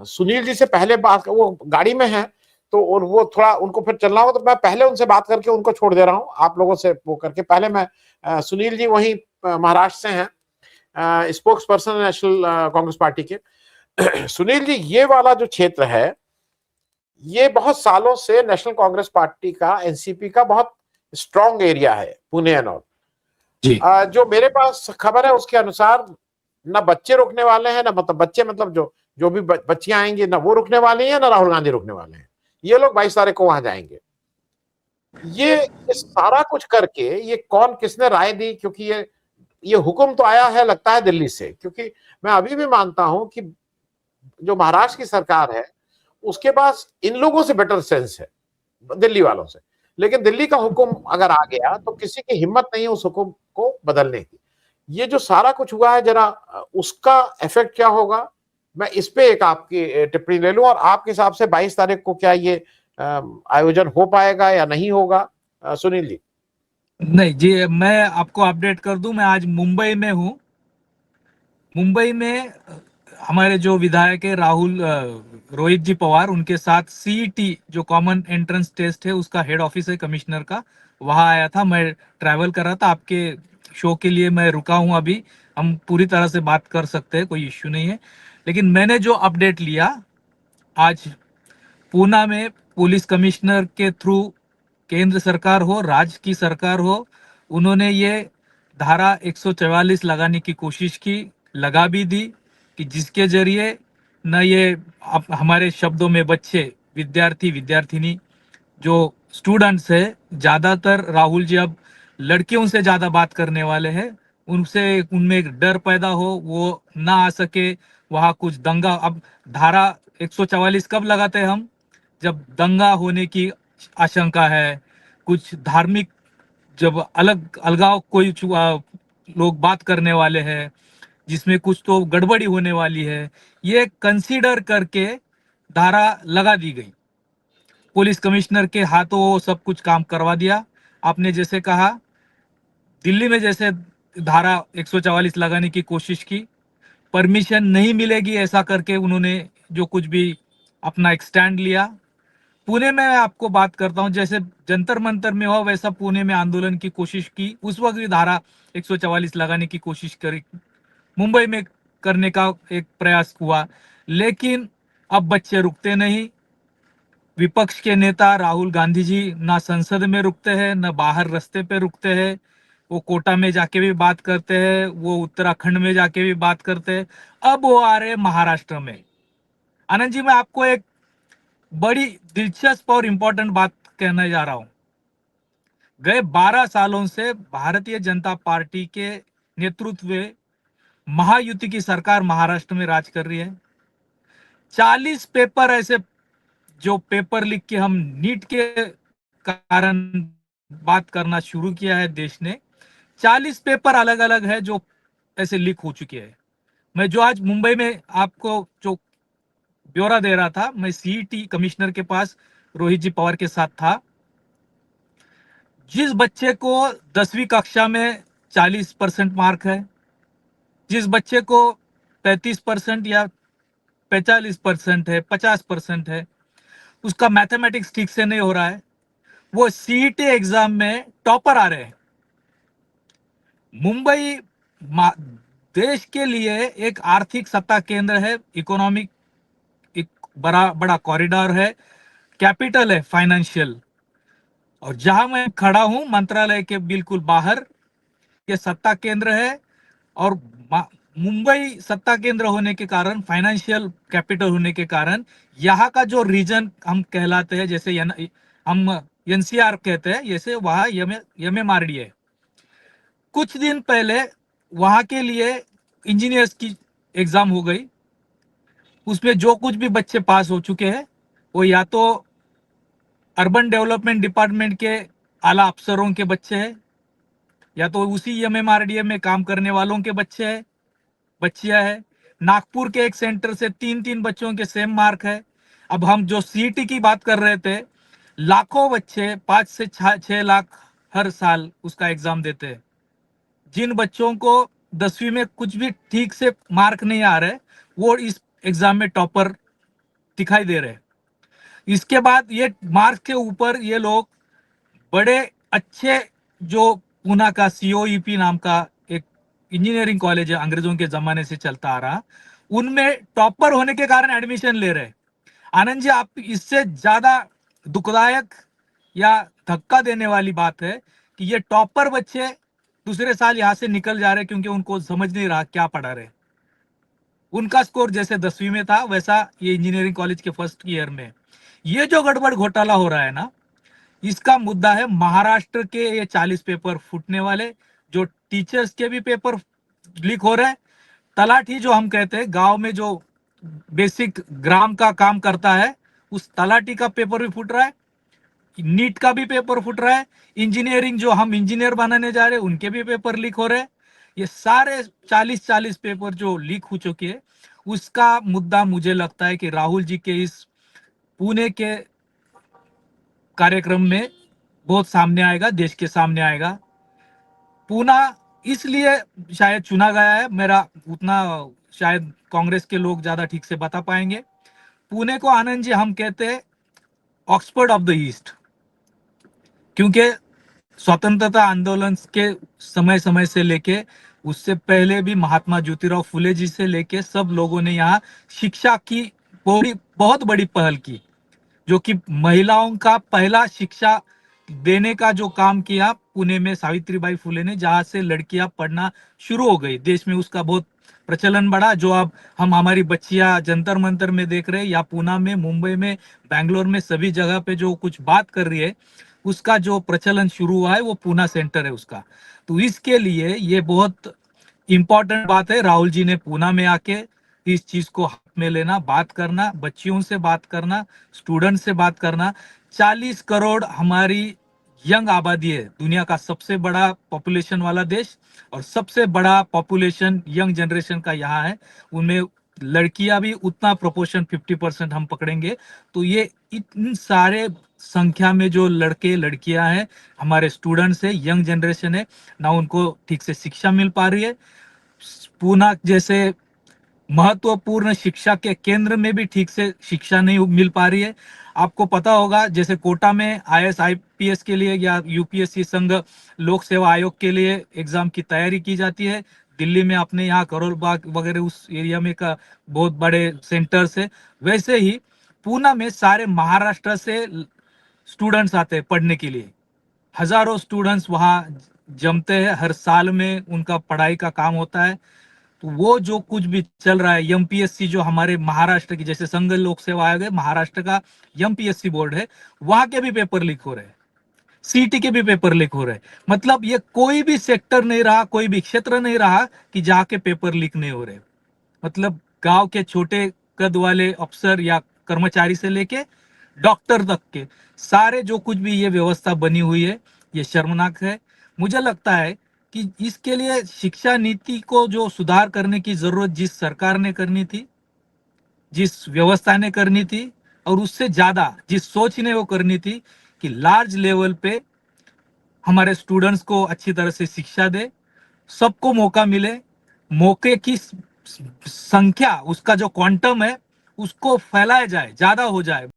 सुनील जी से पहले बात, वो गाड़ी में है तो, और वो थोड़ा उनको फिर चलना हो, तो मैं पहले उनसे बात करके उनको छोड़ दे रहा हूँ आप लोगों से वो करके। पहले मैं सुनील जी वही महाराष्ट्र से हैं, spokes person national Congress party के। सुनील जी, ये वाला जो क्षेत्र है, ये बहुत सालों से नेशनल कांग्रेस पार्टी का, एनसीपी का बहुत स्ट्रॉन्ग एरिया है, पुणे एंड ऑल। जी जो मेरे पास खबर है उसके अनुसार ना बच्चे रुकने वाले हैं, ना मतलब बच्चे मतलब जो जो भी बच्चियां आएंगी, ना वो रुकने वाली हैं, ना राहुल गांधी रुकने वाले हैं। ये लोग 22 तारीख को वहां जाएंगे। ये सारा कुछ करके ये कौन, किसने राय दी? क्योंकि ये हुक्म तो आया है लगता है दिल्ली से, क्योंकि मैं अभी भी मानता हूं कि जो महाराष्ट्र की सरकार है उसके पास इन लोगों से बेटर सेंस है, दिल्ली वालों से। लेकिन दिल्ली का हुक्म अगर आ गया तो किसी की हिम्मत नहीं है उस हुक्म को बदलने की। ये जो सारा कुछ हुआ है, जरा उसका इफेक्ट क्या होगा, मैं इस पे एक आपकी टिप्पणी ले लूं। और आपके हिसाब से 22 तारीख को क्या ये आयोजन हो पाएगा या नहीं होगा, सुनील जी? नहीं जी, मैं आपको अपडेट कर दूं, मैं आज मुंबई में हूं। मुंबई में हमारे जो विधायक है राहुल रोहित जी पवार, उनके साथ सीईटी जो कॉमन एंट्रेंस टेस्ट है उसका हेड ऑफिस है कमिश्नर का, वहां आया था। मैं ट्रैवल कर रहा था, आपके शो के लिए मैं रुका हूं। अभी हम पूरी तरह से बात कर सकते हैं, कोई इश्यू नहीं है। लेकिन मैंने जो अपडेट लिया आज, पूना में पुलिस कमिश्नर के थ्रू, केंद्र सरकार हो, राज्य की सरकार हो, उन्होंने ये धारा 144 लगाने की कोशिश की, लगा भी दी, कि जिसके जरिए न ये हमारे शब्दों में बच्चे, विद्यार्थी विद्यार्थिनी जो स्टूडेंट्स है, ज्यादातर राहुल जी अब लड़कियों से ज्यादा बात करने वाले हैं, उनसे उनमें एक डर पैदा हो, वो ना आ सके वहां कुछ दंगा। अब धारा 144 कब लगाते हैं हम? जब दंगा होने की आशंका है, कुछ धार्मिक, जब अलग अलगाव कोई लोग बात करने वाले हैं, जिसमें कुछ तो गड़बड़ी होने वाली है, ये कंसीडर करके धारा लगा दी गई। पुलिस कमिश्नर के हाथों वो सब कुछ काम करवा दिया। आपने जैसे कहा, दिल्ली में जैसे धारा 144 लगाने की कोशिश की, परमिशन नहीं मिलेगी ऐसा करके उन्होंने जो कुछ भी अपना एक स्टैंड लिया। पुणे में आपको बात करता हूं, जैसे जंतर मंतर में हुआ वैसा पुणे में आंदोलन की कोशिश की, उस वक्त भी धारा 144 लगाने की कोशिश करी, मुंबई में करने का एक प्रयास हुआ। लेकिन अब बच्चे रुकते नहीं। विपक्ष के नेता राहुल गांधी जी ना संसद में रुकते हैं, ना बाहर रास्ते पे रुकते हैं। वो कोटा में जाके भी बात करते हैं, वो उत्तराखंड में जाके भी बात करते हैं, अब वो आ रहे महाराष्ट्र में। आनंद जी, मैं आपको एक बड़ी दिलचस्प और इंपॉर्टेंट बात कहने जा रहा हूं। गए 12 सालों से भारतीय जनता पार्टी के नेतृत्व में महायुति की सरकार महाराष्ट्र में राज कर रही है। 40 पेपर ऐसे, जो पेपर लीक के हम नीट के कारण बात करना शुरू किया है देश ने, 40 पेपर अलग अलग है जो ऐसे लीक हो चुके हैं। मैं जो आज मुंबई में आपको जो ब्यौरा दे रहा था, मैं सीईटी कमिश्नर के पास रोहित जी पवार के साथ था। जिस बच्चे को 10वीं कक्षा में 40% मार्क है, जिस बच्चे को 35% या 45% है, 50% है, उसका मैथमेटिक्स ठीक से नहीं हो रहा है, वो सीईटी एग्जाम में टॉपर आ रहे हैं। मुंबई देश के लिए एक आर्थिक सत्ता केंद्र है, इकोनॉमिक एक बड़ा बड़ा कॉरिडोर है, कैपिटल है फाइनेंशियल। और जहां मैं खड़ा हूं, मंत्रालय के बिल्कुल बाहर, ये सत्ता केंद्र है। और मुंबई सत्ता केंद्र होने के कारण, फाइनेंशियल कैपिटल होने के कारण, यहाँ का जो रीजन हम कहलाते हैं, जैसे हम एनसीआर कहते हैं, जैसे वहाँ एमएमआरडी है। कुछ दिन पहले वहाँ के लिए इंजीनियर्स की एग्जाम हो गई, उसमें जो कुछ भी बच्चे पास हो चुके हैं वो या तो अर्बन डेवलपमेंट डिपार्टमेंट के आला अफसरों के बच्चे हैं, या तो उसी एमएमआरडीए में काम करने वालों के बच्चे हैं, बच्चियां है। नागपुर के एक सेंटर से 3-3 बच्चों के सेम मार्क है। अब हम जो सीईटी की बात कर रहे थे, लाखों बच्चे, 5 से 6 लाख हर साल उसका एग्जाम देते हैं। जिन बच्चों को 10वीं में कुछ भी ठीक से मार्क नहीं आ रहे, वो इस एग्जाम में टॉपर दिखाई दे रहे हैं। इसके बाद ये मार्क्स के ऊपर ये लोग बड़े अच्छे, जो पूना का सीओईपी नाम का एक इंजीनियरिंग कॉलेज है, अंग्रेजों के जमाने से चलता आ रहा, उनमें टॉपर होने के कारण एडमिशन ले रहे हैं। आनंद जी, आप इससे ज्यादा दुखदायक या धक्का देने वाली बात है कि ये टॉपर बच्चे दूसरे साल यहां से निकल जा रहे क्योंकि उनको समझ नहीं रहा क्या पढ़ा रहे। उनका स्कोर जैसे 10वीं में था वैसा ये इंजीनियरिंग कॉलेज के फर्स्ट ईयर में। ये जो गड़बड़ घोटाला हो रहा है ना, इसका मुद्दा है महाराष्ट्र के ये 40 पेपर फूटने वाले, जो टीचर्स के भी पेपर लीक हो रहे हैं। तलाठी जो हम कहते हैं गांव में जो बेसिक ग्राम का काम करता है, उस तलाठी का पेपर भी फूट रहा है, नीट का भी पेपर फूट रहा है, इंजीनियरिंग जो हम इंजीनियर बनाने जा रहे हैं उनके भी पेपर लीक हो रहे हैं। ये सारे 40 पेपर जो लीक हो चुके हैं, उसका मुद्दा मुझे लगता है कि राहुल जी के इस पुणे के कार्यक्रम में बहुत सामने आएगा, देश के सामने आएगा। पूना इसलिए शायद चुना गया है, मेरा उतना शायद कांग्रेस के लोग ज्यादा ठीक से बता पाएंगे। पुणे को आनंद जी हम कहते हैं ऑक्सफोर्ड ऑफ द ईस्ट, क्योंकि स्वतंत्रता आंदोलन के समय समय से लेके उससे पहले भी महात्मा ज्योतिराव फुले जी से लेके सब लोगों ने यहाँ शिक्षा की बहुत बड़ी पहल की, जो कि महिलाओं का पहला शिक्षा देने का जो काम किया पुणे में सावित्रीबाई फुले ने, जहां से लड़कियां पढ़ना शुरू हो गई। देश में उसका बहुत प्रचलन बढ़ा, जो अब हम हमारी बच्चियां जंतर मंतर में देख रहे हैं, या पूना में, मुंबई में, बैंगलोर में, सभी जगह पे जो कुछ बात कर रही है, उसका जो प्रचलन शुरू हुआ है वो पूना सेंटर है उसका। तो इसके लिए ये बहुत इंपॉर्टेंट बात है, राहुल जी ने पूना में आके इस चीज को हाथ में लेना, बात करना, बच्चियों से बात करना, स्टूडेंट से बात करना। 40 करोड़ हमारी यंग आबादी है, दुनिया का सबसे बड़ा पॉपुलेशन वाला देश, और सबसे बड़ा पॉपुलेशन यंग जनरेशन का यहाँ है। उनमें लड़कियां भी उतना प्रोपोर्शन 50% हम पकड़ेंगे। तो ये इन सारे संख्या में जो लड़के लड़कियां हैं, हमारे स्टूडेंट्स है, यंग जनरेशन है ना, उनको ठीक से शिक्षा मिल पा रही है। पूना जैसे महत्वपूर्ण शिक्षा के केंद्र में भी ठीक से शिक्षा नहीं मिल पा रही है। आपको पता होगा जैसे कोटा में आईएएस आईपीएस के लिए या यूपीएससी संघ लोक सेवा आयोग के लिए एग्जाम की तैयारी की जाती है, दिल्ली में अपने यहाँ करोल बाग वगैरह उस एरिया में का बहुत बड़े सेंटर्स है, वैसे ही पूना में सारे महाराष्ट्र से स्टूडेंट्स आते हैं पढ़ने के लिए। हजारों स्टूडेंट्स वहाँ जमते हैं, हर साल में उनका पढ़ाई का काम होता है। तो वो जो कुछ भी चल रहा है, एमपीएससी जो हमारे महाराष्ट्र की, जैसे संघ लोक सेवा आयोग है, महाराष्ट्र का एमपीएससी बोर्ड है, वहां के भी पेपर लीक हो रहे हैं, सीटी के भी पेपर लीक हो रहे हैं। मतलब ये कोई भी सेक्टर नहीं रहा, कोई भी क्षेत्र नहीं रहा कि जहाँ के पेपर लीक नहीं हो रहे। मतलब गांव के छोटे कद वाले अफसर या कर्मचारी से लेके डॉक्टर तक के सारे जो कुछ भी ये व्यवस्था बनी हुई है, ये शर्मनाक है। मुझे लगता है कि इसके लिए शिक्षा नीति को जो सुधार करने की जरूरत जिस सरकार ने करनी थी, जिस व्यवस्था ने करनी थी, और उससे ज्यादा जिस सोच ने वो करनी थी कि लार्ज लेवल पे हमारे स्टूडेंट्स को अच्छी तरह से शिक्षा दे, सबको मौका मिले, मौके की संख्या, उसका जो क्वांटम है उसको फैलाया जाए, ज्यादा हो जाए।